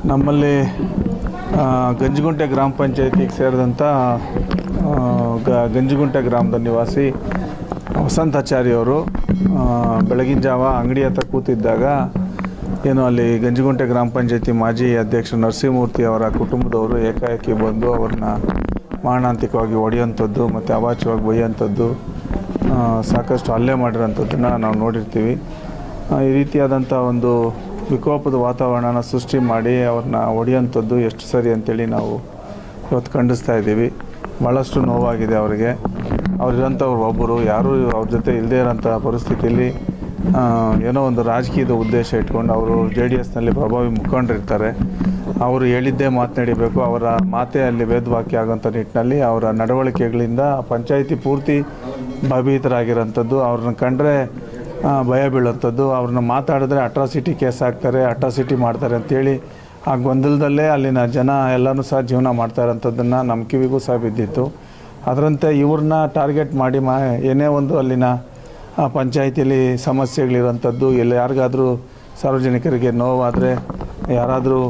ನಮ್ಮಲ್ಲಿ ಗಂಜಿಗುಂಟೆ ಗ್ರಾಮ ಪಂಚಾಯತಿಗೆ ಸೇರಿದಂಥ ಗಂಜಿಗುಂಟೆ ಗ್ರಾಮದ ನಿವಾಸಿ ವಸಂತಾಚಾರ್ಯವರು ಬೆಳಗಿನ ಜಾವ ಅಂಗಡಿ ಹತ್ರ ಕೂತಿದ್ದಾಗ ಏನು ಅಲ್ಲಿ ಗಂಜಿಗುಂಟೆ ಗ್ರಾಮ ಪಂಚಾಯತಿ ಮಾಜಿ ಅಧ್ಯಕ್ಷ ನರಸಿಂಹಮೂರ್ತಿ ಅವರ ಕುಟುಂಬದವರು ಏಕಾಏಕಿ ಬಂದು ಅವ್ರನ್ನ ಮಾರಣಾಂತಿಕವಾಗಿ ಹೊಡೆಯುವಂಥದ್ದು ಮತ್ತು ಅವಾಚ್ಯವಾಗಿ ಬೈಯುವಂಥದ್ದು ಸಾಕಷ್ಟು ಹಲ್ಲೆ ಮಾಡಿರೋಂಥದ್ದನ್ನು ನಾವು ನೋಡಿರ್ತೀವಿ. ಈ ರೀತಿಯಾದಂಥ ಒಂದು ವಿಕೋಪದ ವಾತಾವರಣನ ಸೃಷ್ಟಿ ಮಾಡಿ ಅವ್ರನ್ನ ಹೊಡೆಯುವಂಥದ್ದು ಎಷ್ಟು ಸರಿ ಅಂತೇಳಿ ನಾವು ಇವತ್ತು ಖಂಡಿಸ್ತಾ ಇದ್ದೀವಿ. ಭಾಳಷ್ಟು ನೋವಾಗಿದೆ ಅವರಿಗೆ. ಅವರಿರೋಂಥವ್ರು ಒಬ್ಬರು ಯಾರೂ ಅವ್ರ ಜೊತೆ ಇಲ್ಲದೇ ಇರೋಂಥ ಪರಿಸ್ಥಿತಿಯಲ್ಲಿ ಏನೋ ಒಂದು ರಾಜಕೀಯದ ಉದ್ದೇಶ ಇಟ್ಕೊಂಡು ಅವರು JDSನಲ್ಲಿ ಪ್ರಭಾವಿ ಮುಖಂಡರಿರ್ತಾರೆ. ಅವರು ಹೇಳಿದ್ದೇ ಮಾತನಾಡಿಬೇಕು, ಅವರ ಮಾತೇ ಅಲ್ಲಿ ವೇದವಾಕ್ಯ ಆಗೋಂಥ ನಿಟ್ಟಿನಲ್ಲಿ ಅವರ ನಡವಳಿಕೆಗಳಿಂದ ಪಂಚಾಯಿತಿ ಪೂರ್ತಿ ಭಯಭೀತರಾಗಿರೋಂಥದ್ದು, ಅವ್ರನ್ನ ಕಂಡ್ರೆ ಭಯ ಬೀಳೋಂಥದ್ದು, ಅವ್ರನ್ನ ಮಾತಾಡಿದ್ರೆ ಅಟ್ರಾಸಿಟಿ ಕೇಸ್ ಹಾಕ್ತಾರೆ, ಅಟ್ರಾಸಿಟಿ ಮಾಡ್ತಾರೆ ಅಂಥೇಳಿ ಆ ಗೊಂದಲದಲ್ಲೇ ಅಲ್ಲಿನ ಜನ ಎಲ್ಲನೂ ಸಹ ಜೀವನ ಮಾಡ್ತಾ ಇರೋಂಥದ್ದನ್ನು ನಮ್ಮ ಕಿವಿಗೂ ಸಹ ಬಿದ್ದಿತ್ತು. ಅದರಂತೆ ಇವ್ರನ್ನ ಟಾರ್ಗೆಟ್ ಮಾಡಿ ಏನೇ ಒಂದು ಅಲ್ಲಿನ ಪಂಚಾಯಿತಿಯಲ್ಲಿ ಸಮಸ್ಯೆಗಳಿರೋಂಥದ್ದು, ಎಲ್ಲ ಯಾರಿಗಾದರೂ ಸಾರ್ವಜನಿಕರಿಗೆ ನೋವಾದರೆ, ಯಾರಾದರೂ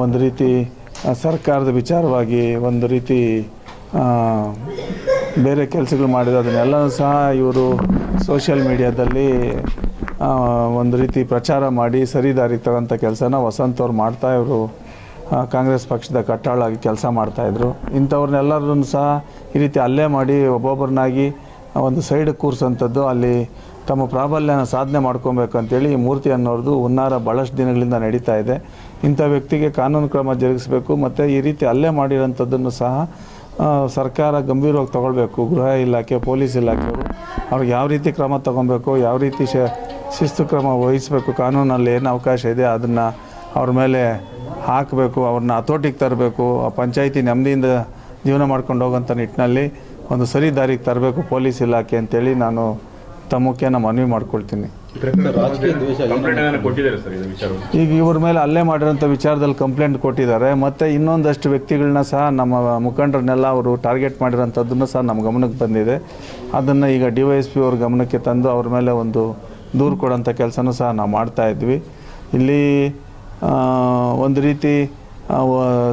ಒಂದು ರೀತಿ ಸರ್ಕಾರದ ವಿಚಾರವಾಗಿ ಒಂದು ರೀತಿ ಬೇರೆ ಕೆಲಸಗಳು ಮಾಡಿದ್ರು ಅದನ್ನೆಲ್ಲನೂ ಸಹ ಇವರು ಸೋಷಿಯಲ್ ಮೀಡಿಯಾದಲ್ಲಿ ಒಂದು ರೀತಿ ಪ್ರಚಾರ ಮಾಡಿ ಸರಿದಾರಿಗೆ ತಗೋಂಥ ಕೆಲಸನ ವಸಂತವ್ರು ಮಾಡ್ತಾ ಇವರು ಕಾಂಗ್ರೆಸ್ ಪಕ್ಷದ ಕಟ್ಟಾಳಾಗಿ ಕೆಲಸ ಮಾಡ್ತಾಯಿದ್ರು. ಇಂಥವ್ರನ್ನೆಲ್ಲರೂ ಸಹ ಈ ರೀತಿ ಹಲ್ಲೆ ಮಾಡಿ ಒಬ್ಬೊಬ್ಬರನ್ನಾಗಿ ಒಂದು ಸೈಡಿಗೆ ಕೂರಿಸೋಂಥದ್ದು, ಅಲ್ಲಿ ತಮ್ಮ ಪ್ರಾಬಲ್ಯನ ಸಾಧನೆ ಮಾಡ್ಕೊಬೇಕು ಅಂತೇಳಿ ಈ ಮೂರ್ತಿ ಅನ್ನೋರ್ದು ಹುನ್ನಾರ ಭಾಳಷ್ಟು ದಿನಗಳಿಂದ ನಡೀತಾ ಇದೆ. ಇಂಥ ವ್ಯಕ್ತಿಗೆ ಕಾನೂನು ಕ್ರಮ ಜರುಗಿಸಬೇಕು ಮತ್ತು ಈ ರೀತಿ ಹಲ್ಲೆ ಮಾಡಿರೋಂಥದ್ದನ್ನು ಸಹ ಸರ್ಕಾರ ಗಂಭೀರವಾಗಿ ತೊಗೊಳ್ಬೇಕು. ಗೃಹ ಇಲಾಖೆ, ಪೊಲೀಸ್ ಇಲಾಖೆಯವರು ಅವ್ರಿಗೆ ಯಾವ ರೀತಿ ಕ್ರಮ ತೊಗೊಬೇಕು, ಯಾವ ರೀತಿ ಶಿಸ್ತು ಕ್ರಮ ವಹಿಸಬೇಕು, ಕಾನೂನಲ್ಲಿ ಏನು ಅವಕಾಶ ಇದೆ ಅದನ್ನು ಅವ್ರ ಮೇಲೆ ಹಾಕಬೇಕು, ಅವ್ರನ್ನ ಹತೋಟಿಗೆ ತರಬೇಕು. ಆ ಪಂಚಾಯಿತಿ ನೆಮ್ಮದಿಯಿಂದ ಜೀವನ ಮಾಡ್ಕೊಂಡು ಹೋಗೋಂಥ ನಿಟ್ಟಿನಲ್ಲಿ ಒಂದು ಸರಿ ದಾರಿಗೆ ತರಬೇಕು ಪೊಲೀಸ್ ಇಲಾಖೆ ಅಂತೇಳಿ ನಾನು ತಮ್ಮ ಮುಖ್ಯನ ಮನವಿ ಮಾಡ್ಕೊಳ್ತೀನಿ. ಈಗ ಇವ್ರ ಮೇಲೆ ಹಲ್ಲೆ ಮಾಡಿರೋಂಥ ವಿಚಾರದಲ್ಲಿ ಕಂಪ್ಲೇಂಟ್ ಕೊಟ್ಟಿದ್ದಾರೆ. ಮತ್ತು ಇನ್ನೊಂದಷ್ಟು ವ್ಯಕ್ತಿಗಳನ್ನ ಸಹ ನಮ್ಮ ಮುಖಂಡರನ್ನೆಲ್ಲ ಅವರು ಟಾರ್ಗೆಟ್ ಮಾಡಿರೋಂಥದ್ದನ್ನು ಸಹ ನಮ್ಮ ಗಮನಕ್ಕೆ ಬಂದಿದೆ. ಅದನ್ನು ಈಗ DYSP ಅವ್ರ ಗಮನಕ್ಕೆ ತಂದು ಅವ್ರ ಮೇಲೆ ಒಂದು ದೂರು ಕೊಡೋಂಥ ಕೆಲಸನೂ ಸಹ ನಾವು ಮಾಡ್ತಾಯಿದ್ವಿ. ಇಲ್ಲಿ ಒಂದು ರೀತಿ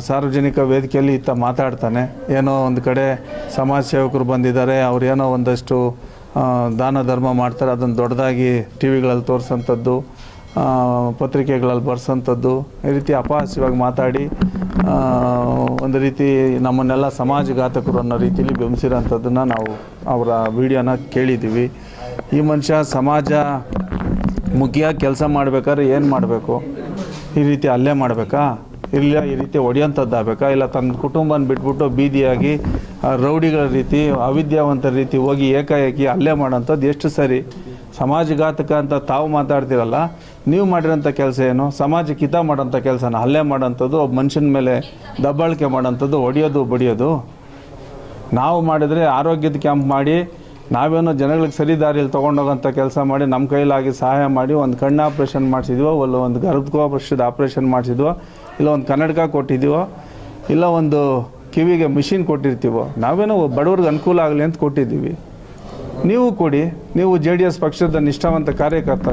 ಸಾರ್ವಜನಿಕ ವೇದಿಕೆಯಲ್ಲಿ ಈತ ಮಾತಾಡ್ತಾನೆ, ಏನೋ ಒಂದು ಕಡೆ ಸಮಾಜ ಸೇವಕರು ಬಂದಿದ್ದಾರೆ, ಅವ್ರು ಏನೋ ಒಂದಷ್ಟು ದಾನ ಧರ್ಮ ಮಾಡ್ತಾರೆ, ಅದನ್ನು ದೊಡ್ಡದಾಗಿ TVಗಳಲ್ಲಿ ತೋರಿಸೋಂಥದ್ದು, ಪತ್ರಿಕೆಗಳಲ್ಲಿ ಬರ್ಸೋಂಥದ್ದು, ಈ ರೀತಿ ಅಪಹಾಸ್ಯವಾಗಿ ಮಾತಾಡಿ ಒಂದು ರೀತಿ ನಮ್ಮನ್ನೆಲ್ಲ ಸಮಾಜಘಾತಕರು ಅನ್ನೋ ರೀತಿಯಲ್ಲಿ ಬಿಂಬಿಸಿರೋಂಥದ್ದನ್ನು ನಾವು ಅವರ ವಿಡಿಯೋನ ಕೇಳಿದ್ದೀವಿ. ಈ ಮನುಷ್ಯ ಸಮಾಜ ಮುಖ್ಯವಾಗಿ ಕೆಲಸ ಮಾಡಬೇಕಾದ್ರೆ ಏನು ಮಾಡಬೇಕು? ಈ ರೀತಿ ಹಲ್ಲೆ ಮಾಡಬೇಕಾ? ಇಲ್ಲ ಈ ರೀತಿ ಹೊಡೆಯೋಂಥದ್ದಾಗಬೇಕಾ? ಇಲ್ಲ ತನ್ನ ಕುಟುಂಬನ ಬಿಟ್ಬಿಟ್ಟು ಬೀದಿಯಾಗಿ ರೌಡಿಗಳ ರೀತಿ, ಅವಿದ್ಯಾವಂತರ ರೀತಿ ಹೋಗಿ ಏಕಾಏಕಿ ಹಲ್ಲೆ ಮಾಡೋಂಥದ್ದು ಎಷ್ಟು ಸರಿ? ಸಮಾಜಘಾತಕ ಅಂತ ತಾವು ಮಾತಾಡ್ತಿರಲ್ಲ, ನೀವು ಮಾಡಿರೋಂಥ ಕೆಲಸ ಏನು? ಸಮಾಜಕ್ಕೆ ಹಿತ ಮಾಡೋಂಥ ಕೆಲಸನ ಹಲ್ಲೆ ಮಾಡೋಂಥದ್ದು, ಒಬ್ಬ ಮನುಷ್ಯನ ಮೇಲೆ ದಬ್ಬಾಳಿಕೆ ಮಾಡೋಂಥದ್ದು, ಹೊಡೆಯೋದು ಬಡಿಯೋದು. ನಾವು ಮಾಡಿದರೆ ಆರೋಗ್ಯದ ಕ್ಯಾಂಪ್ ಮಾಡಿ, ನಾವೇನೋ ಜನಗಳಿಗೆ ಸರಿ ದಾರಿಯಲ್ಲಿ ತೊಗೊಂಡೋಗೋಂಥ ಕೆಲಸ ಮಾಡಿ, ನಮ್ಮ ಕೈಲಾಗಿ ಸಹಾಯ ಮಾಡಿ ಒಂದು ಕಣ್ಣು ಆಪ್ರೇಷನ್ ಮಾಡಿಸಿದ್ವೋ, ಒಂದು ಗರ್ಭಕೋಶದ ಆಪ್ರೇಷನ್ ಮಾಡಿಸಿದ್ವೋ, ಇಲ್ಲ ಒಂದು ಕನ್ನಡಕ ಕೊಟ್ಟಿದ್ದೀವೋ, ಇಲ್ಲ ಒಂದು ಕಿವಿಗೆ ಮಿಷಿನ್ ಕೊಟ್ಟಿರ್ತೀವೋ, ನಾವೇನೋ ಬಡವ್ರಿಗೆ ಅನುಕೂಲ ಆಗಲಿ ಅಂತ ಕೊಟ್ಟಿದ್ದೀವಿ. ನೀವು ಕೊಡಿ, ನೀವು JDS ಪಕ್ಷದ ನಿಷ್ಠಾವಂತ ಕಾರ್ಯಕರ್ತ,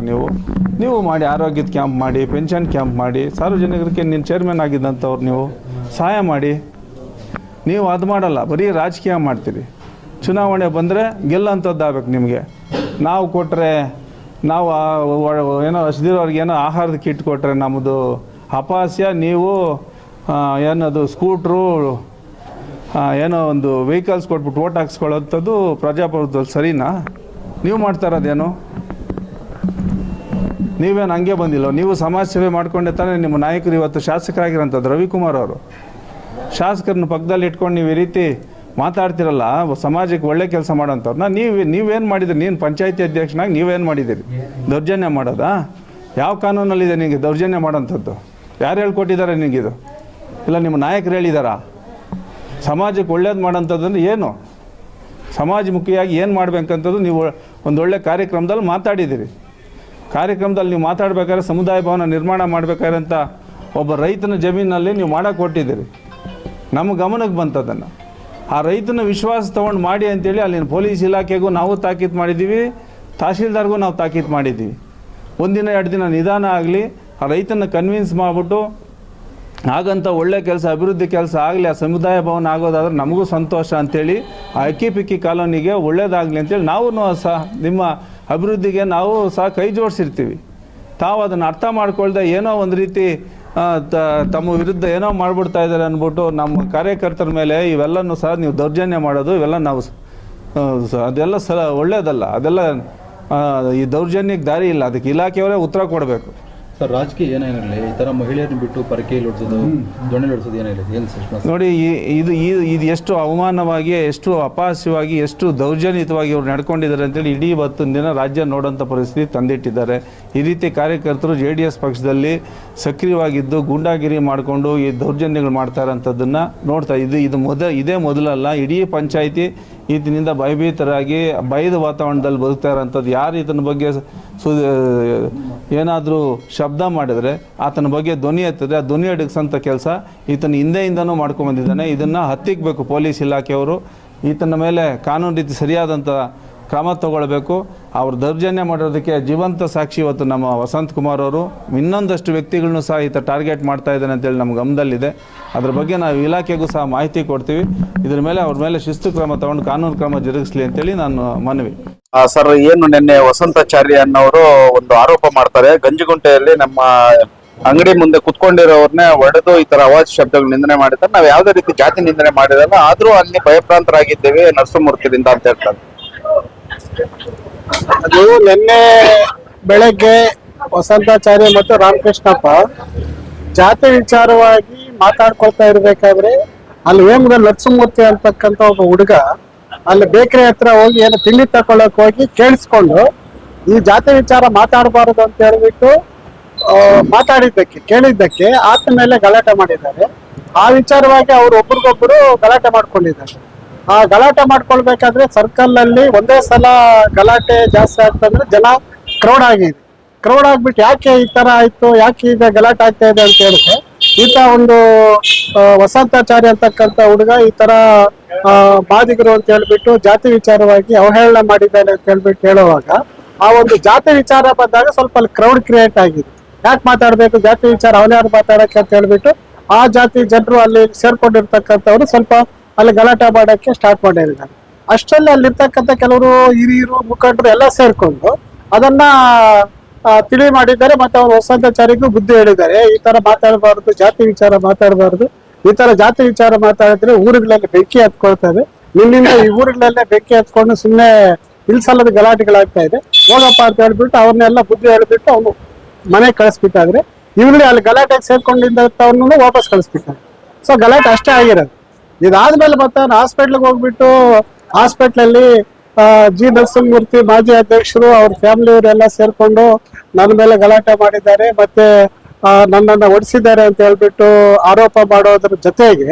ನೀವು ಮಾಡಿ, ಆರೋಗ್ಯದ ಕ್ಯಾಂಪ್ ಮಾಡಿ, ಪೆನ್ಷನ್ ಕ್ಯಾಂಪ್ ಮಾಡಿ, ಸಾರ್ವಜನಿಕರಿಗೆ ನೀನು ಚೇರ್ಮನ್ ಆಗಿದ್ದಂಥವ್ರು ನೀವು ಸಹಾಯ ಮಾಡಿ. ನೀವು ಅದು ಮಾಡಲ್ಲ, ಬರೀ ರಾಜಕೀಯ ಮಾಡ್ತೀರಿ. ಚುನಾವಣೆ ಬಂದರೆ ಗೆಲ್ಲೋಂಥದ್ದಾಗಬೇಕು ನಿಮಗೆ. ನಾವು ಕೊಟ್ಟರೆ, ನಾವು ಏನೋ ಹಸಿದಿರೋರ್ಗೆ ಏನೋ ಆಹಾರದ ಕಿಟ್ ಕೊಟ್ಟರೆ ನಮ್ಮದು ಅಪಹಾಸ್ಯ. ನೀವು ಏನದು ಸ್ಕೂಟ್ರು ಏನೋ ಒಂದು ವೆಹಿಕಲ್ಸ್ ಕೊಟ್ಬಿಟ್ಟು ಓಟ್ ಹಾಕ್ಸ್ಕೊಳ್ಳೋಂಥದ್ದು ಪ್ರಜಾಪ್ರಭುತ್ವದಲ್ಲಿ ಸರಿನಾ? ನೀವು ಮಾಡ್ತಾ ಇರೋದೇನು? ನೀವೇನು ಹಂಗೆ ಬಂದಿಲ್ಲ, ನೀವು ಸಮಾಜ ಸೇವೆ ಮಾಡ್ಕೊಂಡೆ ತಾನೇ ನಿಮ್ಮ ನಾಯಕರು ಇವತ್ತು ಶಾಸಕರಾಗಿರೋಂಥದ್ದು. ರವಿಕುಮಾರ್ ಅವರು ಶಾಸಕರನ್ನ ಪಕ್ಕದಲ್ಲಿ ಇಟ್ಕೊಂಡು ನೀವು ಈ ರೀತಿ ಮಾತಾಡ್ತಿರಲ್ಲ, ಸಮಾಜಕ್ಕೆ ಒಳ್ಳೆ ಕೆಲಸ ಮಾಡೋಂಥವ್ರನ್ನ ನೀವೇನು ಮಾಡಿದಿರಿ? ನೀನು ಪಂಚಾಯತಿ ಅಧ್ಯಕ್ಷನಾಗಿ ನೀವೇನು ಮಾಡಿದ್ದೀರಿ? ದೌರ್ಜನ್ಯ ಮಾಡೋದಾ? ಯಾವ ಕಾನೂನಲ್ಲಿದೆ ನಿಮಗೆ ದೌರ್ಜನ್ಯ ಮಾಡೋಂಥದ್ದು? ಯಾರು ಹೇಳ್ಕೊಟ್ಟಿದ್ದಾರೆ ನಿಮಗಿದು? ಇಲ್ಲ ನಿಮ್ಮ ನಾಯಕರು ಹೇಳಿದಾರಾ? ಸಮಾಜಕ್ಕೆ ಒಳ್ಳೇದು ಮಾಡೋಂಥದ್ದು ಏನು? ಸಮಾಜಮುಖಿಯಾಗಿ ಏನು ಮಾಡಬೇಕಂಥದ್ದು ನೀವು ಒಂದೊಳ್ಳೆ ಕಾರ್ಯಕ್ರಮದಲ್ಲಿ ಮಾತಾಡಿದ್ದೀರಿ. ಕಾರ್ಯಕ್ರಮದಲ್ಲಿ ನೀವು ಮಾತಾಡಬೇಕಾದ್ರೆ ಸಮುದಾಯ ಭವನ ನಿರ್ಮಾಣ ಮಾಡಬೇಕಾದ್ರೆ ಅಂತ ಒಬ್ಬ ರೈತನ ಜಮೀನಲ್ಲಿ ನೀವು ಮಾಡೋಕ್ಕೆ ಕೊಟ್ಟಿದ್ದೀರಿ. ನಮ್ಮ ಗಮನಕ್ಕೆ ಬಂತದನ್ನು. ಆ ರೈತನ ವಿಶ್ವಾಸ ತೊಗೊಂಡು ಮಾಡಿ ಅಂತೇಳಿ ಅಲ್ಲಿನ ಪೊಲೀಸ್ ಇಲಾಖೆಗೂ ನಾವು ತಾಕೀತು ಮಾಡಿದ್ದೀವಿ, ತಹಶೀಲ್ದಾರ್ಗೂ ನಾವು ತಾಕೀತು ಮಾಡಿದ್ದೀವಿ. ಒಂದಿನ ಎರಡು ದಿನ ನಿಧಾನ ಆಗಲಿ, ಆ ರೈತನ ಕನ್ವಿನ್ಸ್ ಮಾಡಿಬಿಟ್ಟು ಹಾಗಂತ ಒಳ್ಳೆ ಕೆಲಸ, ಅಭಿವೃದ್ಧಿ ಕೆಲಸ ಆಗಲಿ, ಆ ಸಮುದಾಯ ಭವನ ಆಗೋದಾದ್ರೆ ನಮಗೂ ಸಂತೋಷ ಅಂಥೇಳಿ ಆ ಅಕ್ಕಿ ಪಿಕ್ಕಿ ಕಾಲೋನಿಗೆ ಒಳ್ಳೇದಾಗಲಿ ಅಂತೇಳಿ ನಾವು ಸಹ ನಿಮ್ಮ ಅಭಿವೃದ್ಧಿಗೆ ನಾವು ಸಹ ಕೈ ಜೋಡಿಸಿರ್ತೀವಿ. ತಾವು ಅದನ್ನು ಅರ್ಥ ಮಾಡ್ಕೊಳ್ದೆ ಏನೋ ಒಂದು ರೀತಿ ತಮ್ಮ ವಿರುದ್ಧ ಏನೋ ಮಾಡಿಬಿಡ್ತಾ ಇದ್ದಾರೆ ಅಂದ್ಬಿಟ್ಟು ನಮ್ಮ ಕಾರ್ಯಕರ್ತರ ಮೇಲೆ ಇವೆಲ್ಲನೂ ಸಹ ನೀವು ದೌರ್ಜನ್ಯ ಮಾಡೋದು, ಇವೆಲ್ಲ ನಾವು ಅದೆಲ್ಲ ಒಳ್ಳೆಯದಲ್ಲ. ಅದೆಲ್ಲ ಈ ದೌರ್ಜನ್ಯಕ್ಕೆ ದಾರಿ ಇಲ್ಲ, ಅದಕ್ಕೆ ಇಲಾಖೆಯವರೇ ಉತ್ತರ ಕೊಡಬೇಕು. ಸರ್, ರಾಜಕೀಯ ಏನೇನಿರಲಿ ಈ ಥರ ಮಹಿಳೆಯರನ್ನ ಬಿಟ್ಟು ಪರಕೆಯಲ್ಲಿ ಹೊಡ್ಸೋದು, ದೊಣ್ಣೆ ಹೊಡ್ಸೋದು ಏನಿಲ್ಲ ಏನು ಸರ್? ನೋಡಿ, ಇದು ಎಷ್ಟು ಅವಮಾನವಾಗಿ, ಎಷ್ಟು ಅಪಹಾಸ್ಯವಾಗಿ, ಎಷ್ಟು ದೌರ್ಜನ್ಯಯುತವಾಗಿ ಇವ್ರು ನಡ್ಕೊಂಡಿದ್ದಾರೆ ಅಂತೇಳಿ ಇಡೀ 10 ದಿನ ರಾಜ್ಯ ನೋಡೋಂಥ ಪರಿಸ್ಥಿತಿ ತಂದಿಟ್ಟಿದ್ದಾರೆ. ಈ ರೀತಿ ಕಾರ್ಯಕರ್ತರು JDS ಪಕ್ಷದಲ್ಲಿ ಸಕ್ರಿಯವಾಗಿದ್ದು ಗೂಂಡಾಗಿರಿ ಮಾಡಿಕೊಂಡು ಈ ದೌರ್ಜನ್ಯಗಳು ಮಾಡ್ತಾ ಇರೋಂಥದ್ದನ್ನು ನೋಡ್ತಾ ಇದೇ ಮೊದಲಲ್ಲ. ಇಡೀ ಪಂಚಾಯಿತಿ ಈತನಿಂದ ಭಯಭೀತರಾಗಿ ಭಯದ ವಾತಾವರಣದಲ್ಲಿ ಬದುಕ್ತಾ ಇರೋಂಥದ್ದು. ಯಾರು ಈತನ ಬಗ್ಗೆ ಏನಾದರೂ ಶಬ್ದ ಮಾಡಿದರೆ ಆತನ ಬಗ್ಗೆ ಧ್ವನಿ ಎತ್ತಿದ್ರೆ ಆ ಧ್ವನಿ ಅಡಗಿಸೋಂಥ ಕೆಲಸ ಈತನ ಹಿಂದೆಯಿಂದನೂ ಮಾಡ್ಕೊಂಬಂದಿದ್ದಾನೆ. ಇದನ್ನು ಹತ್ತಿಕ್ಕಬೇಕು ಪೊಲೀಸ್ ಇಲಾಖೆಯವರು. ಈತನ ಮೇಲೆ ಕಾನೂನು ರೀತಿ ಸರಿಯಾದಂಥ ಕ್ರಮ ತಗೊಳ್ಬೇಕು. ಅವ್ರು ದೌರ್ಜನ್ಯ ಮಾಡಿರೋದಕ್ಕೆ ಜೀವಂತ ಸಾಕ್ಷಿ ಇವತ್ತು ನಮ್ಮ ವಸಂತ್ ಕುಮಾರ್ ಅವರು. ಇನ್ನೊಂದಷ್ಟು ವ್ಯಕ್ತಿಗಳನ್ನೂ ಸಹ ಈತ ಟಾರ್ಗೆಟ್ ಮಾಡ್ತಾ ಇದ್ದಾನೆ ಅಂತೇಳಿ ನಮ್ಮ ಗಮನದಲ್ಲಿದೆ. ಅದ್ರ ಬಗ್ಗೆ ನಾವು ಇಲಾಖೆಗೂ ಸಹ ಮಾಹಿತಿ ಕೊಡ್ತೀವಿ. ಇದ್ರ ಮೇಲೆ ಅವ್ರ ಮೇಲೆ ಶಿಸ್ತು ಕ್ರಮ ತಗೊಂಡು ಕಾನೂನು ಕ್ರಮ ಜರುಗಿಸಲಿ ಅಂತೇಳಿ ನಾನು ಮನವಿ. ಸರ್, ಏನು ನಿನ್ನೆ ವಸಂತಾಚಾರ್ಯ ಅನ್ನೋರು ಒಂದು ಆರೋಪ ಮಾಡ್ತಾರೆ, ಗಂಜಿಗುಂಟೆಯಲ್ಲಿ ನಮ್ಮ ಅಂಗಡಿ ಮುಂದೆ ಕುತ್ಕೊಂಡಿರೋರ್ನೇ ಹೊಡೆದು ಈ ತರ ಅವಾಜ್ ಶಬ್ದಗಳು ನಿಂದನೆ ಮಾಡಿದ್ದಾರೆ. ನಾವು ಯಾವುದೇ ರೀತಿ ಜಾತಿ ನಿಂದನೆ ಮಾಡಿರಲ್ಲ, ಆದ್ರೂ ಅಲ್ಲಿ ಭಯಪ್ರಾಂತರಾಗಿದ್ದೇವೆ ನರಸಿಂಹಮೂರ್ತಿಯಿಂದ ಅಂತ ಹೇಳ್ತಾರೆ. ಅದು ನಿನ್ನೆ ಬೆಳಗ್ಗೆ ವಸಂತಾಚಾರ್ಯ ಮತ್ತು ರಾಮಕೃಷ್ಣಪ್ಪ ಜಾತಿ ವಿಚಾರವಾಗಿ ಮಾತಾಡ್ಕೊಳ್ತಾ ಇರ್ಬೇಕಾದ್ರೆ ಅಲ್ಲಿ ವೇಮದಲ್ಲಿ ನರಸಿಂಹಮೂರ್ತಿ ಅಂತಕ್ಕಂಥ ಒಬ್ಬ ಹುಡುಗ ಅಲ್ಲಿ ಬೇಕರಿ ಹತ್ರ ಹೋಗಿ ಏನೋ ತಿಂಡಿ ತಗೊಳಕ್ ಹೋಗಿ ಕೇಳಿಸ್ಕೊಂಡು ಈ ಜಾತಿ ವಿಚಾರ ಮಾತಾಡಬಾರದು ಅಂತ ಹೇಳ್ಬಿಟ್ಟು ಕೇಳಿದ್ದಕ್ಕೆ ಆತ ಮೇಲೆ ಗಲಾಟೆ ಮಾಡಿದ್ದಾರೆ. ಆ ವಿಚಾರವಾಗಿ ಅವ್ರು ಒಬ್ರಿಗೊಬ್ರು ಗಲಾಟೆ ಮಾಡ್ಕೊಂಡಿದ್ದಾರೆ. ಆ ಗಲಾಟೆ ಮಾಡ್ಕೊಳ್ಬೇಕಾದ್ರೆ ಸರ್ಕಲ್ ಅಲ್ಲಿ ಒಂದೇ ಸಲ ಗಲಾಟೆ ಜಾಸ್ತಿ ಆಗ್ತಂದ್ರೆ ಜನ ಕ್ರೌಡ್ ಆಗ್ಬಿಟ್ಟು ಯಾಕೆ ಈ ತರ ಆಯ್ತು, ಯಾಕೆ ಈಗ ಗಲಾಟೆ ಆಗ್ತಾ ಇದೆ ಅಂತ ಹೇಳಿದ್ರೆ ಈತ ಒಂದು ವಸಂತಾಚಾರ್ಯ ಅಂತಕ್ಕಂಥ ಹುಡುಗ ಈ ತರ ಬಾಧಿಗರು ಅಂತ ಹೇಳ್ಬಿಟ್ಟು ಜಾತಿ ವಿಚಾರವಾಗಿ ಅವಹೇಳನ ಮಾಡಿದ್ದಾನೆ ಅಂತ ಹೇಳ್ಬಿಟ್ಟು ಹೇಳುವಾಗ ಆ ಒಂದು ಜಾತಿ ವಿಚಾರ ಬಂದಾಗ ಸ್ವಲ್ಪ ಅಲ್ಲಿ ಕ್ರೌಡ್ ಕ್ರಿಯೇಟ್ ಆಗಿದೆ. ಯಾಕೆ ಮಾತಾಡ್ಬೇಕು ಜಾತಿ ವಿಚಾರ, ಅವನ್ಯಾರು ಮಾತಾಡಕ್ಕೆ ಅಂತ ಹೇಳ್ಬಿಟ್ಟು ಆ ಜಾತಿ ಜನರು ಅಲ್ಲಿ ಸೇರ್ಕೊಂಡಿರ್ತಕ್ಕಂಥವ್ರು ಸ್ವಲ್ಪ ಅಲ್ಲಿ ಗಲಾಟೆ ಮಾಡಕ್ಕೆ ಸ್ಟಾರ್ಟ್ ಮಾಡಿದ್ದಾರೆ. ಅಷ್ಟರಲ್ಲಿ ಅಲ್ಲಿರ್ತಕ್ಕಂಥ ಕೆಲವರು ಹಿರಿಯರು ಮುಖಂಡರು ಎಲ್ಲ ಸೇರ್ಕೊಂಡು ಅದನ್ನ ತಿಳಿ ಮಾಡಿದ್ದಾರೆ. ಮತ್ತೆ ಅವರು ವಸಂತಾಚಾರ್ಯಗೂ ಬುದ್ಧಿ ಹೇಳಿದ್ದಾರೆ, ಈ ತರ ಮಾತಾಡಬಾರ್ದು, ಜಾತಿ ವಿಚಾರ ಮಾತಾಡಬಾರ್ದು, ಈ ತರ ಜಾತಿ ವಿಚಾರ ಮಾತಾಡಿದ್ರೆ ಊರುಗಳಲ್ಲಿ ಬೆಂಕಿ ಹತ್ಕೊಳ್ತದೆ, ನಿನ್ನಿಂದ ಈ ಊರುಗಳಲ್ಲೇ ಬೆಂಕಿ ಹತ್ಕೊಂಡು ಸುಮ್ಮನೆ ಇಲ್ಸಲ್ಲದ ಗಲಾಟೆಗಳಾಗ್ತಾ ಇದೆ, ಹೋಗಪ್ಪ ಅಂತ ಹೇಳ್ಬಿಟ್ಟು ಅವ್ರನ್ನೆಲ್ಲ ಬುದ್ಧಿ ಹೇಳ್ಬಿಟ್ಟು ಅವನು ಮನೆಗೆ ಕಳಿಸ್ಬಿಟ್ಟಾದ್ರೆ ಇವ್ರಲ್ಲಿ ಅಲ್ಲಿ ಗಲಾಟೆಗೆ ಸೇರ್ಕೊಂಡಿದ್ದವನ್ನ ವಾಪಸ್ ಕಳಿಸ್ಬಿಟ್ಟಾರೆ. ಸೊ ಗಲಾಟೆ ಅಷ್ಟೇ ಆಗಿರೋದು. ಇದಾದ್ಮೇಲೆ ಮತ್ತೆ ಹಾಸ್ಪಿಟ್ಲಿಗೆ ಹೋಗ್ಬಿಟ್ಟು ಹಾಸ್ಪಿಟ್ಲಲ್ಲಿ ಜಿ ನರಸಿಂಹಮೂರ್ತಿ ಮಾಜಿ ಅಧ್ಯಕ್ಷರು ಅವ್ರ ಫ್ಯಾಮಿಲಿಯವರೆಲ್ಲ ಸೇರ್ಕೊಂಡು ನನ್ನ ಮೇಲೆ ಗಲಾಟೆ ಮಾಡಿದ್ದಾರೆ, ಮತ್ತೆ ನನ್ನನ್ನ ಒಡಿಸಿದ್ದಾರೆ ಅಂತ ಹೇಳ್ಬಿಟ್ಟು ಆರೋಪ ಮಾಡೋದ್ರ ಜೊತೆಗೆ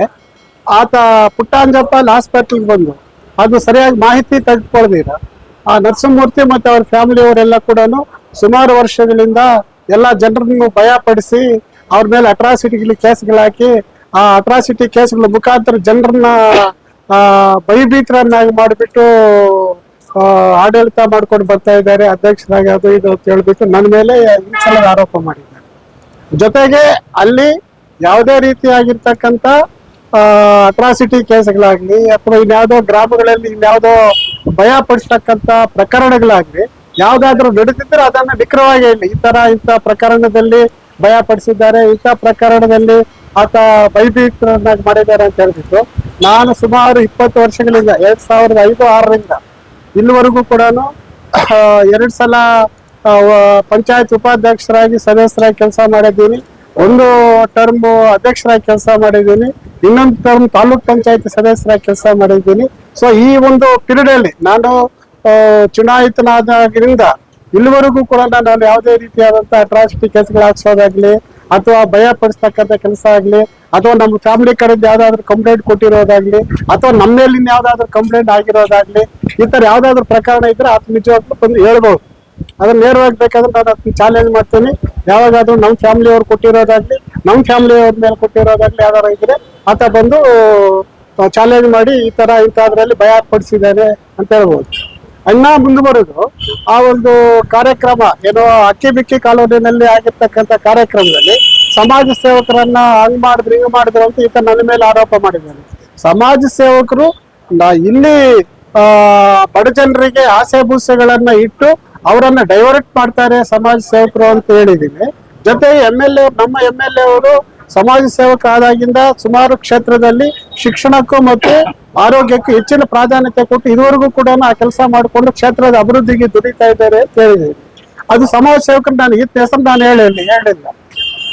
ಆತ ಪುಟ್ಟಾಂಜಪ್ಪ ಅಲ್ಲಿ ಹಾಸ್ಪಿಟ್ಲಿಗೆ ಬಂದು ಅದು ಸರಿಯಾಗಿ ಮಾಹಿತಿ ತೆಗೆದುಕೊಳ್ಳದಿರ ಆ ನರಸಿಂಹಮೂರ್ತಿ ಮತ್ತೆ ಅವ್ರ ಫ್ಯಾಮಿಲಿಯವರೆಲ್ಲ ಕೂಡ ಸುಮಾರು ವರ್ಷಗಳಿಂದ ಎಲ್ಲ ಜನರನ್ನು ಭಯ ಪಡಿಸಿ ಅವ್ರ ಮೇಲೆ ಅಟ್ರಾಸಿಟಿ ಕೇಸ್ಗಳಾಕಿ ಆ ಅಟ್ರಾಸಿಟಿ ಕೇಸ್ಗಳ ಮುಖಾಂತರ ಜನರನ್ನ ಭಯಭೀತರನ್ನಾಗಿ ಮಾಡಿಬಿಟ್ಟು ಆಡಳಿತ ಮಾಡ್ಕೊಂಡು ಬರ್ತಾ ಇದ್ದಾರೆ, ಅಧ್ಯಕ್ಷರಾಗಿ ಅದು ಇದು ಅಂತ ಹೇಳ್ಬಿಟ್ಟು ನನ್ನ ಮೇಲೆ ಇನ್ಸಲದ ಆರೋಪ ಮಾಡಿದ್ದಾರೆ. ಜೊತೆಗೆ ಅಲ್ಲಿ ಯಾವುದೇ ರೀತಿಯಾಗಿರ್ತಕ್ಕಂಥ ಅಟ್ರಾಸಿಟಿ ಕೇಸ್ಗಳಾಗ್ಲಿ ಅಥವಾ ಇನ್ಯಾವುದೋ ಗ್ರಾಮಗಳಲ್ಲಿ ಇನ್ಯಾವುದೋ ಭಯ ಪಡಿಸ್ತಕ್ಕಂಥ ಪ್ರಕರಣಗಳಾಗ್ಲಿ ಯಾವ್ದಾದ್ರು ನಡೆದಿದ್ರೆ ಅದನ್ನ ನಿಖರವಾಗಿ ಹೇಳಿ, ಈ ತರ ಇಂಥ ಪ್ರಕರಣದಲ್ಲಿ ಭಯ ಪಡಿಸಿದ್ದಾರೆ, ಇಂಥ ಪ್ರಕರಣದಲ್ಲಿ ಆತ ಭಯಭೀತರನ್ನಾಗಿ ಮಾಡಿದ್ದಾರೆ ಅಂತ ಹೇಳ್ಬಿಟ್ಟು ನಾನು ಸುಮಾರು 20 ವರ್ಷಗಳಿಂದ 2005-6ರಿಂದ ಇಲ್ಲಿವರೆಗೂ ಕೂಡ 2 ಸಲ ಪಂಚಾಯತ್ ಉಪಾಧ್ಯಕ್ಷರಾಗಿ ಸದಸ್ಯರಾಗಿ ಕೆಲಸ ಮಾಡಿದ್ದೀನಿ, 1 ಟರ್ಮ್ ಅಧ್ಯಕ್ಷರಾಗಿ ಕೆಲಸ ಮಾಡಿದ್ದೀನಿ, ಇನ್ನೊಂದು ಟರ್ಮ್ ತಾಲೂಕ್ ಪಂಚಾಯತ್ ಸದಸ್ಯರಾಗಿ ಕೆಲಸ ಮಾಡಿದ್ದೀನಿ. ಸೊ ಈ ಒಂದು ಪೀರಿಯಡ್ ಅಲ್ಲಿ ನಾನು ಚುನಾಯಿತನಾದಾಗಿರಿಂದ ಇಲ್ಲಿವರೆಗೂ ಕೂಡ ನಾನು ಯಾವುದೇ ರೀತಿಯಾದಂತ ಅಟ್ರಾಸಿಟಿ ಕೇಸ್ಗಳು ಹಾಕ್ಸೋದಾಗ್ಲಿ ಅಥವಾ ಭಯ ಪಡಿಸ್ತಕ್ಕಂಥ ಕೆಲಸ ಆಗ್ಲಿ ಅಥವಾ ನಮ್ಮ ಫ್ಯಾಮಿಲಿ ಕಡೆಯಿಂದ ಯಾವ್ದಾದ್ರು ಕಂಪ್ಲೇಂಟ್ ಕೊಟ್ಟಿರೋದಾಗ್ಲಿ ಅಥವಾ ನಮ್ಮ ಮೇಲಿನ ಯಾವ್ದಾದ್ರು ಕಂಪ್ಲೇಂಟ್ ಆಗಿರೋದಾಗ್ಲಿ ಈ ತರ ಯಾವ್ದಾದ್ರು ಪ್ರಕರಣ ಇದ್ರೆ ಅದು ನಿಜವಾಗ್ಲೂ ಬಂದು ಹೇಳ್ಬೋದು. ಅದನ್ನ ನೇರವಾಗಿ ಬೇಕಾದ್ರೆ ನಾನು ಅದನ್ನ ಚಾಲೆಂಜ್ ಮಾಡ್ತೀನಿ. ಯಾವಾಗಾದ್ರೂ ನಮ್ಮ ಫ್ಯಾಮಿಲಿ ಅವ್ರು ಕೊಟ್ಟಿರೋದಾಗ್ಲಿ ನಮ್ಮ ಫ್ಯಾಮಿಲಿ ಅವ್ರ ಮೇಲೆ ಕೊಟ್ಟಿರೋದಾಗ್ಲಿ ಯಾವ್ದಾರ ಇದ್ರೆ ಆತ ಬಂದು ಚಾಲೆಂಜ್ ಮಾಡಿ ಈ ತರ ಇಂಥದ್ರಲ್ಲಿ ಭಯ ಪಡಿಸಿದ್ದಾರೆ ಅಂತ ಹೇಳ್ಬೋದು. ಅಣ್ಣ ಮುಂದುವರೆದು ಆ ಒಂದು ಕಾರ್ಯಕ್ರಮ ಏನೋ ಅಕ್ಕಿ ಬಿಕ್ಕಿ ಕಾಲೋನಿನಲ್ಲಿ ಆಗಿರ್ತಕ್ಕಂಥ ಕಾರ್ಯಕ್ರಮದಲ್ಲಿ ಸಮಾಜ ಸೇವಕರನ್ನ ಹಂಗ್ ಮಾಡಿದ್ರು ಹಿಂಗ್ ಮಾಡಿದ್ರು ಅಂತ ಈತ ನನ್ನ ಮೇಲೆ ಆರೋಪ ಮಾಡಿದ್ದಾನೆ. ಸಮಾಜ ಸೇವಕರು ಇಲ್ಲಿ ಬಡ ಜನರಿಗೆ ಆಸೆ ಭೂಸೆಗಳನ್ನ ಇಟ್ಟು ಅವರನ್ನ ಡೈವರ್ಟ್ ಮಾಡ್ತಾರೆ ಸಮಾಜ ಸೇವಕರು ಅಂತ ಹೇಳಿದೀನಿ. ಜೊತೆಗೆ ನಮ್ಮ ಎಂ ಎಲ್ ಎ ಅವರು ಸಮಾಜ ಸೇವಕ ಆದಾಗಿಂದ ಸುಮಾರು ಕ್ಷೇತ್ರದಲ್ಲಿ ಶಿಕ್ಷಣಕ್ಕೂ ಮತ್ತು ಆರೋಗ್ಯಕ್ಕೂ ಹೆಚ್ಚಿನ ಪ್ರಾಧಾನ್ಯತೆ ಕೊಟ್ಟು ಇದುವರೆಗೂ ಕೂಡ ಆ ಕೆಲಸ ಮಾಡಿಕೊಂಡು ಕ್ಷೇತ್ರದ ಅಭಿವೃದ್ಧಿಗೆ ದುಡಿತಾ ಇದ್ದಾರೆ ಅಂತ ಹೇಳಿದೀನಿ. ಅದು ಸಮಾಜ ಸೇವಕರು ನಾನು ಈತ ಹೆಸರು ನಾನು ಹೇಳಿಲ್ಲ.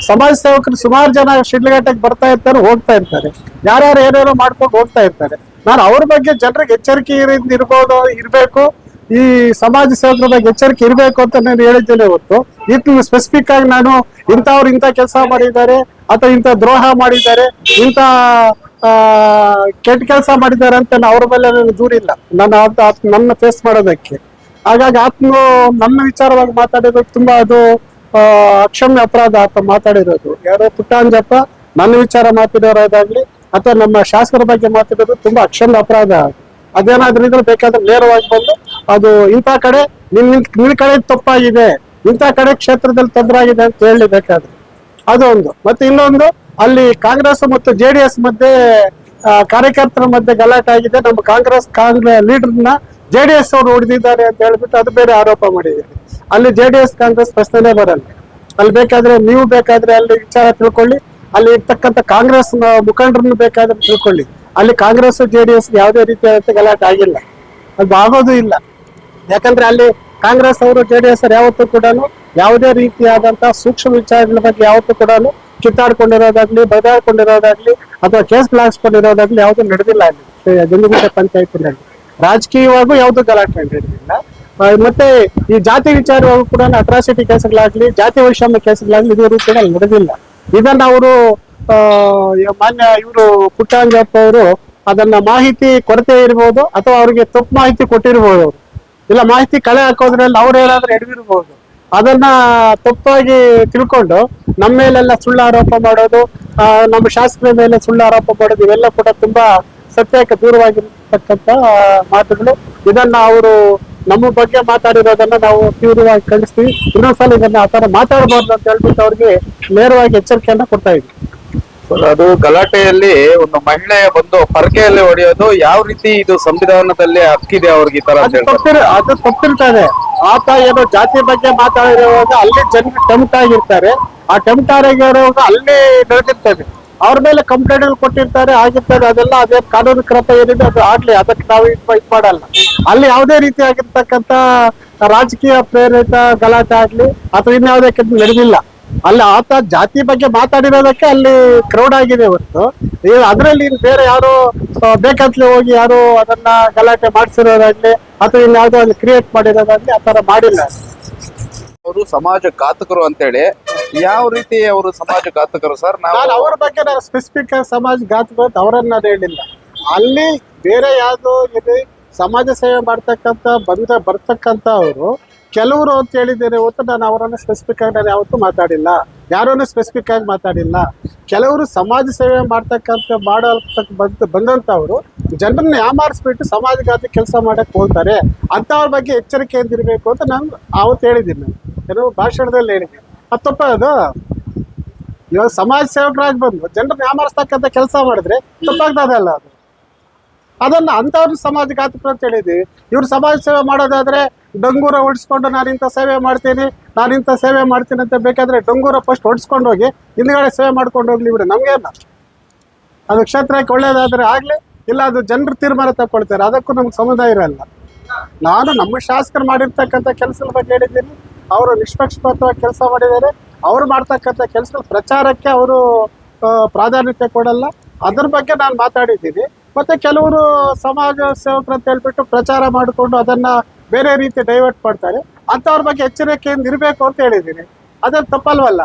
ಸಮಾಜ ಸೇವಕರು ಸುಮಾರು ಜನ ಶಿಡ್ಲಘಟ್ಟಕ್ಕೆ ಬರ್ತಾ ಇರ್ತಾರೆ, ಹೋಗ್ತಾ ಇರ್ತಾರೆ, ಯಾರ್ಯಾರು ಏನೇನೋ ಮಾಡ್ಕೊಂಡು ಹೋಗ್ತಾ ಇರ್ತಾರೆ. ನಾನು ಅವ್ರ ಬಗ್ಗೆ ಜನರಿಗೆ ಎಚ್ಚರಿಕೆ ಇರಬೇಕು, ಈ ಸಮಾಜ ಸೇವಕರ ಬಗ್ಗೆ ಎಚ್ಚರಿಕೆ ಇರಬೇಕು ಅಂತ ನಾನು ಹೇಳಿದ್ದೇನೆ ಹೊತ್ತು ಇದು ಸ್ಪೆಸಿಫಿಕ್ ಆಗಿ ನಾನು ಇಂಥವ್ರು ಇಂಥ ಕೆಲಸ ಮಾಡಿದ್ದಾರೆ ಅಥವಾ ಇಂಥ ದ್ರೋಹ ಮಾಡಿದ್ದಾರೆ, ಇಂಥ ಕೆಟ್ಟ ಕೆಲಸ ಮಾಡಿದ್ದಾರೆ ಅಂತ ಅವ್ರ ಮೇಲೆ ನನಗೆ ದೂರಿಲ್ಲ, ನನ್ನ ಫೇಸ್ ಮಾಡೋದಕ್ಕೆ. ಹಾಗಾಗಿ ಆತ್ಮ ನನ್ನ ವಿಚಾರವಾಗಿ ಮಾತಾಡೋದಕ್ಕೆ ತುಂಬಾ ಅದು ಅಕ್ಷಮ್ಯ ಅಪರಾಧ ಆತ ಮಾತಾಡಿರೋದು. ಯಾರೋ ಪುಟ್ಟಾಂಜಪ್ಪ ನನ್ನ ವಿಚಾರ ಮಾತಾಡೋದಾಗ್ಲಿ ಅಥವಾ ನಮ್ಮ ಶಾಸಕರ ಬಗ್ಗೆ ಮಾತಾಡೋದು ತುಂಬಾ ಅಕ್ಷಮ್ಯ ಅಪರಾಧ. ಅದೇನಾದ್ರೂ ಇದ್ರೆ ಬೇಕಾದ್ರೆ ನೇರವಾಗಿ ಬಂದು ಅದು ಇಂಥ ಕಡೆ ನಿನ್ ಕಡೆ ತಪ್ಪಾಗಿದೆ, ಇಂಥ ಕಡೆ ಕ್ಷೇತ್ರದಲ್ಲಿ ತೊಂದರೆ ಆಗಿದೆ ಅಂತ ಹೇಳಿ ಬೇಕಾದ್ರೆ ಅದೊಂದು. ಮತ್ತೆ ಇನ್ನೊಂದು, ಅಲ್ಲಿ ಕಾಂಗ್ರೆಸ್ ಮತ್ತು JDS ಮಧ್ಯೆ ಕಾರ್ಯಕರ್ತರ ಮಧ್ಯೆ ಗಲಾಟೆ ಆಗಿದೆ. ನಮ್ಮ ಕಾಂಗ್ರೆಸ್ ಲೀಡರ್ನ JDS ಅವರು ಹೊಡೆದಿದ್ದಾರೆ ಅಂತ ಹೇಳ್ಬಿಟ್ಟು ಅದು ಬೇರೆ ಆರೋಪ ಮಾಡಿದ್ದಾರೆ. ಅಲ್ಲಿ JDS ಕಾಂಗ್ರೆಸ್ ಪ್ರಶ್ನೆನೇ ಬರಲ್ಲ. ಅಲ್ಲಿ ಬೇಕಾದ್ರೆ ನೀವು ಬೇಕಾದ್ರೆ ಅಲ್ಲಿ ವಿಚಾರ ತಿಳ್ಕೊಳ್ಳಿ, ಅಲ್ಲಿ ಇರ್ತಕ್ಕಂಥ ಕಾಂಗ್ರೆಸ್ ಮುಖಂಡರನ್ನು ಬೇಕಾದ್ರೆ ತಿಳ್ಕೊಳ್ಳಿ. ಅಲ್ಲಿ ಕಾಂಗ್ರೆಸ್ JDS ಯಾವುದೇ ರೀತಿಯಾದಂತ ಗಲಾಟೆ ಆಗಿಲ್ಲ, ಅದು ಆಗೋದು ಇಲ್ಲ. ಯಾಕಂದ್ರೆ ಅಲ್ಲಿ ಕಾಂಗ್ರೆಸ್ ಅವರು JDS ಅವರು ಯಾವತ್ತೂ ಕೂಡ ಯಾವುದೇ ರೀತಿಯಾದಂತಹ ಸೂಕ್ಷ್ಮ ವಿಚಾರಗಳ ಬಗ್ಗೆ ಯಾವತ್ತೂ ಕೂಡ ಕಿತ್ತಾಡ್ಕೊಂಡಿರೋದಾಗ್ಲಿ, ಬದಲಾಡ್ಕೊಂಡಿರೋದಾಗ್ಲಿ ಅಥವಾ ಕೇಸ್ಗಳಾಗಿಸ್ಕೊಂಡಿರೋದಾಗ್ಲಿ ಯಾವುದು ನಡೆದಿಲ್ಲ ಅಲ್ಲಿ ಗಂಜಗುಂಟೆ ಪಂಚಾಯತಿನಲ್ಲಿ. ರಾಜಕೀಯವಾಗೂ ಯಾವ್ದು ಗಲಾಟೆ ನಡೆದಿಲ್ಲ. ಮತ್ತೆ ಈ ಜಾತಿ ವಿಚಾರವಾಗೂ ಕೂಡ ಅಟ್ರಾಸಿಟಿ ಕೇಸ್ಗಳಾಗ್ಲಿ, ಜಾತಿ ವೈಷಮ್ಯ ಕೇಸ್ಗಳಾಗ್ಲಿ ಇದುವರೆಗೂ ಕೂಡ ನಡೆದಿಲ್ಲ. ಇದನ್ನ ಅವರು ಮಾನ್ಯ ಇವರು ಪುಟ್ಟಂಜಪ್ಪ ಅವರು ಅದನ್ನ ಮಾಹಿತಿ ಕೊರತೆ ಇರ್ಬೋದು ಅಥವಾ ಅವ್ರಿಗೆ ತಪ್ಪು ಮಾಹಿತಿ ಕೊಟ್ಟಿರ್ಬೋದು, ಇಲ್ಲ ಮಾಹಿತಿ ಕಳೆ ಹಾಕೋದ್ರಲ್ಲಿ ಅವ್ರೇನಾದ್ರೂ ಎಡವಿರ್ಬೋದು. ಅದನ್ನ ತಪ್ಪಾಗಿ ತಿಳ್ಕೊಂಡು ನಮ್ಮ ಮೇಲೆಲ್ಲ ಸುಳ್ಳು ಆರೋಪ ಮಾಡೋದು, ನಮ್ಮ ಶಾಸಕರ ಮೇಲೆ ಸುಳ್ಳು ಆರೋಪ ಮಾಡೋದು, ಇವೆಲ್ಲ ಕೂಡ ತುಂಬಾ ಸತ್ಯಕ್ಕೆ ದೂರವಾಗಿರ್ತಕ್ಕಂಥ ಮಾತುಗಳು. ಇದನ್ನ ಅವರು ನಮ್ಮ ಬಗ್ಗೆ ಮಾತಾಡಿರೋದನ್ನ ನಾವು ತೀವ್ರವಾಗಿ ಖಂಡಿಸ್ತೀವಿ. ಇನ್ನೊಂದ್ಸಲ ಇದನ್ನ ಆ ತರ ಮಾತಾಡಬಾರ್ದು ಅಂತ ಹೇಳ್ಬಿಟ್ಟು ಅವ್ರಿಗೆ ನೇರವಾಗಿ ಎಚ್ಚರಿಕೆಯನ್ನ ಕೊಡ್ತಾ ಇದ್ವಿ. ಅದು ಗಲಾಟೆಯಲ್ಲಿ ಒಂದು ಮಹಿಳೆ ಬಂದು ಪರಕೆಯಲ್ಲಿ ಹೊಡೆಯೋದು ಯಾವ ರೀತಿ ಇದು ಸಂವಿಧಾನದಲ್ಲಿ ಹಕ್ಕಿದೆ ಅವ್ರಿಗೆ ಈ ತರ ಅಂತ ಹೇಳ್ತಾರೆ? ಅದು ತಪ್ಪಿರ್ತದೆ. ಆತ ಏನೋ ಜಾತಿ ಬಗ್ಗೆ ಮಾತಾಡಿರುವಾಗ ಅಲ್ಲಿ ಜನ ಟೆಂಪ್ಟ್ ಆಗಿರ್ತಾರೆ, ಆ ಟೆಂಪ್ಟ್ ಆಗಿರುವಾಗ ಅಲ್ಲಿ ನಡೆದಿರ್ತದೆ, ಅವ್ರ ಮೇಲೆ ಕಂಪ್ಲೇಂಟ್ ಕೊಟ್ಟಿರ್ತಾರೆ, ಆಗಿರ್ತಾರೆ. ಅದೆಲ್ಲ ಅದೇ ಕಾನೂನು ಕ್ರಮ ಏನಿದೆ ಅದು ಆಗ್ಲಿ, ಅದಕ್ಕೆ ನಾವು ಇದು ಮಾಡಲ್ಲ. ಅಲ್ಲಿ ಯಾವುದೇ ರೀತಿ ಆಗಿರ್ತಕ್ಕಂಥ ರಾಜಕೀಯ ಪ್ರೇರಿತ ಗಲಾಟೆ ಆಗ್ಲಿ ಅಥವಾ ಇನ್ಯಾವುದೇ ನಡೆದಿಲ್ಲ. ಅಲ್ಲಿ ಆತ ಜಾತಿ ಬಗ್ಗೆ ಮಾತಾಡಿರೋದಕ್ಕೆ ಅಲ್ಲಿ ಕ್ರೌಡ್ ಆಗಿದೆ ಹೊರತು ಅದರಲ್ಲಿ ಬೇರೆ ಯಾರು ಬೇಕಂತಲೇ ಹೋಗಿ ಯಾರು ಅದನ್ನ ಗಲಾಟೆ ಮಾಡಿಸಿರೋದಾಗ್ಲಿ ಅಥವಾ ಇನ್ಯಾವುದೋ ಅಲ್ಲಿ ಕ್ರಿಯೇಟ್ ಮಾಡಿರೋದಾಗ್ಲಿ ಆ ತರ ಮಾಡಿಲ್ಲ. ಅವರು ಸಮಾಜ ಘಾತಕರು ಅಂತೇಳಿ ಯಾವ ರೀತಿ ಅವರು ಸಮಾಜ ಘಾತಕರು ಸರ್? ನಾನು ಅವ್ರ ಬಗ್ಗೆ ನಾನು ಸ್ಪೆಸಿಫಿಕ್ ಆಗಿ ಸಮಾಜ ಘಾತಕರು ಅಂತ ಅವರನ್ನ ಹೇಳಿಲ್ಲ. ಅಲ್ಲಿ ಬೇರೆ ಯಾವ್ದು ಇದೆ ಸಮಾಜ ಸೇವೆ ಮಾಡ್ತಕ್ಕಂಥ ಬರ್ತಕ್ಕಂಥ ಅವರು ಕೆಲವರು ಅಂತ ಹೇಳಿದ್ದೇನೆ ಹೊತ್ತು ನಾನು ಅವರನ್ನು ಸ್ಪೆಸಿಫಿಕ್ ಆಗಿ ನಾನು ಯಾವತ್ತೂ ಮಾತಾಡಿಲ್ಲ, ಯಾರನ್ನು ಸ್ಪೆಸಿಫಿಕ್ ಆಗಿ ಮಾತಾಡಿಲ್ಲ. ಕೆಲವರು ಸಮಾಜ ಸೇವೆ ಮಾಡ್ತಕ್ಕಂಥ ಬಂದಂಥವ್ರು ಜನರನ್ನ ಯಾಮಾರಿಸ್ಬಿಟ್ಟು ಸಮಾಜಘಾತಿ ಕೆಲಸ ಮಾಡಕ್ಕೆ ಹೋಗ್ತಾರೆ, ಅಂಥವ್ರ ಬಗ್ಗೆ ಎಚ್ಚರಿಕೆಯಿಂದ ಇರಬೇಕು ಅಂತ ನಾನು ಅವತ್ತು ಹೇಳಿದ್ದೀನಿ. ನಾನು ಭಾಷಣದಲ್ಲಿ ಹೇಳಿದ್ದೀನಿ. ಅದು ತಪ್ಪ ಅದು. ಇವಾಗ ಸಮಾಜ ಸೇವಕರಾಗಿ ಬಂದು ಜನರನ್ನ ಯಾಮಾರಿಸ್ತಕ್ಕಂಥ ಕೆಲಸ ಮಾಡಿದ್ರೆ ತಪ್ಪಾಗ್ತದಲ್ಲ ಅದು. ಅದನ್ನ ಅಂಥವ್ರು ಸಮಾಜಘಾತಕರು ಅಂತ ಹೇಳಿದ್ದೀವಿ. ಇವ್ರು ಸಮಾಜ ಸೇವೆ ಮಾಡೋದಾದ್ರೆ ಡಂಗೂರ ಹೊಡಿಸ್ಕೊಂಡು ನಾನಿಂಥ ಸೇವೆ ಮಾಡ್ತೀನಿ ಅಂತ ಬೇಕಾದ್ರೆ ಡಂಗೂರ ಫಸ್ಟ್ ಹೊಡಿಸ್ಕೊಂಡು ಹೋಗಿ ಹಿಂದ್ಗಡೆ ಸೇವೆ ಮಾಡ್ಕೊಂಡು ಹೋಗ್ಲಿ ಬಿಡಿ, ನಮ್ಗೇನ ಅದು ಕ್ಷೇತ್ರಕ್ಕೆ ಒಳ್ಳೇದಾದ್ರೆ ಆಗ್ಲಿ, ಇಲ್ಲ ಅದು ಜನರು ತೀರ್ಮಾನ ತಗೊಳ್ತಾರೆ, ಅದಕ್ಕೂ ನಮ್ಗೆ ಸಮುದಾಯ ಇರಲ್ಲ. ನಾನು ನಮ್ಮ ಶಾಸಕರು ಮಾಡಿರ್ತಕ್ಕಂಥ ಕೆಲಸದ ಬಗ್ಗೆ ಹೇಳಿದ್ದೀನಿ. ಅವರು ನಿಷ್ಪಕ್ಷಪಾತವಾಗಿ ಕೆಲಸ ಮಾಡಿದ್ದಾರೆ. ಅವ್ರು ಮಾಡ್ತಕ್ಕಂಥ ಕೆಲಸದ ಪ್ರಚಾರಕ್ಕೆ ಅವರು ಪ್ರಾಧಾನ್ಯತೆ ಕೊಡಲ್ಲ, ಅದ್ರ ಬಗ್ಗೆ ನಾನು ಮಾತಾಡಿದ್ದೀನಿ. ಮತ್ತೆ ಕೆಲವರು ಸಮಾಜ ಸೇವಕರು ಅಂತ ಹೇಳ್ಬಿಟ್ಟು ಪ್ರಚಾರ ಮಾಡಿಕೊಂಡು ಅದನ್ನ ಬೇರೆ ರೀತಿ ಡೈವರ್ಟ್ ಮಾಡ್ತಾರೆ, ಅಂಥವ್ರ ಬಗ್ಗೆ ಎಚ್ಚರಿಕೆಯಿಂದ ಇರಬೇಕು ಅಂತ ಹೇಳಿದ್ದೀನಿ. ಅದೇನು ತಪ್ಪಲ್ವಲ್ಲ?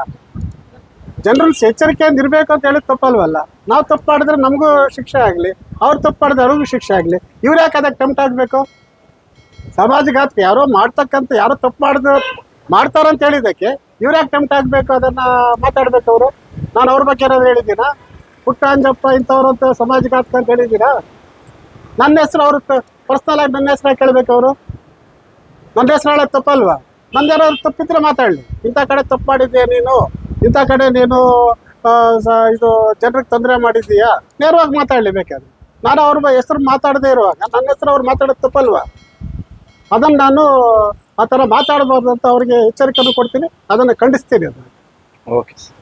ಜನರಲ್ ಎಚ್ಚರಿಕೆಯಿಂದ ಇರಬೇಕು ಅಂತ ಹೇಳಿದ್ ತಪ್ಪಲ್ವಲ್ಲ? ನಾವು ತಪ್ಪು ಮಾಡಿದ್ರೆ ನಮಗೂ ಶಿಕ್ಷೆ ಆಗಲಿ, ಅವ್ರು ತಪ್ಪು ಮಾಡಿದ್ರೆ ಅವ್ರಿಗೂ ಶಿಕ್ಷೆ ಆಗಲಿ. ಇವ್ರು ಯಾಕೆ ಅದಕ್ಕೆ ಟೆಂಪ್ಟ್ ಆಗಬೇಕು? ಸಮಾಜಘಾತಕ್ಕೆ ಯಾರೋ ಮಾಡ್ತಕ್ಕಂಥ ಯಾರೋ ತಪ್ಪು ಮಾಡ್ತಾರಂತ ಹೇಳಿದ್ದಕ್ಕೆ ಇವ್ರು ಯಾಕೆ ಟೆಂಪ್ಟ್ ಆಗಬೇಕು? ಅದನ್ನ ಮಾತಾಡ್ಬೇಕು ಅವರು. ನಾನು ಅವ್ರ ಬಗ್ಗೆ ಏನಾದ್ರು ಹೇಳಿದ್ದೀನಾ? ಪುಟ್ಟಂಜಪ್ಪ ಇಂಥವ್ರು ಅಂತ ಸಮಾಜಘಾತಕ ಅಂತ ಹೇಳಿದ್ದೀರಾ? ನನ್ನ ಹೆಸರು ಅವ್ರ ಪರ್ಸನಲ್ ಆಗಿ ನನ್ನ ಹೆಸರು ಕೇಳಬೇಕು ಅವರು. ನನ್ನ ಹೆಸರು ಹೇಳೋದು ತಪ್ಪಲ್ವಾ? ನಂದೇನಾದ್ರು ತಪ್ಪಿದ್ರೆ ಮಾತಾಡಲಿ, ಇಂಥ ಕಡೆ ತಪ್ಪು ಮಾಡಿದ್ದೆ ನೀನು, ಇಂಥ ಕಡೆ ನೀನು ಇದು ಜನರಿಗೆ ತೊಂದರೆ ಮಾಡಿದ್ದೀಯಾ, ನೇರವಾಗಿ ಮಾತಾಡಲಿ ಬೇಕಾದ್ರೆ. ನಾನು ಅವ್ರ ಹೆಸರು ಮಾತಾಡದೇ ಇರುವಾಗ ನನ್ನ ಹೆಸರು ಅವ್ರು ಮಾತಾಡೋದು ತಪ್ಪಲ್ವಾ? ಅದನ್ನು ನಾನು ಆ ಥರ ಮಾತಾಡಬಾರ್ದು ಅಂತ ಅವ್ರಿಗೆ ಎಚ್ಚರಿಕೆಯನ್ನು ಕೊಡ್ತೀನಿ, ಅದನ್ನು ಖಂಡಿಸ್ತೀನಿ. ಅದನ್ನು ಓಕೆ ಸರ್.